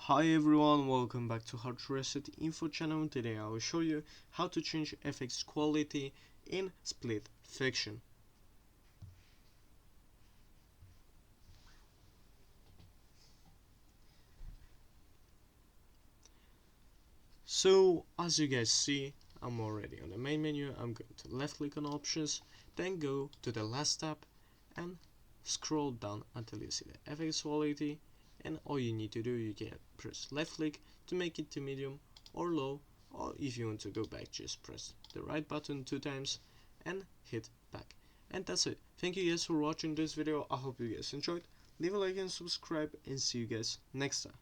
Hi everyone, welcome back to HardReset.Info channel. Today I will show you how to change FX quality in split fiction. So as you guys see, I'm already on the main menu. I'm going to left click on options, then go to the last tab and scroll down until you see the FX quality, and all you need to do, you can press left click to make it to medium or low, or if you want to go back, just press the right button 2 times and hit back. And that's it. Thank you guys for watching this video. I hope you guys enjoyed. Leave a like and subscribe, and see you guys next time.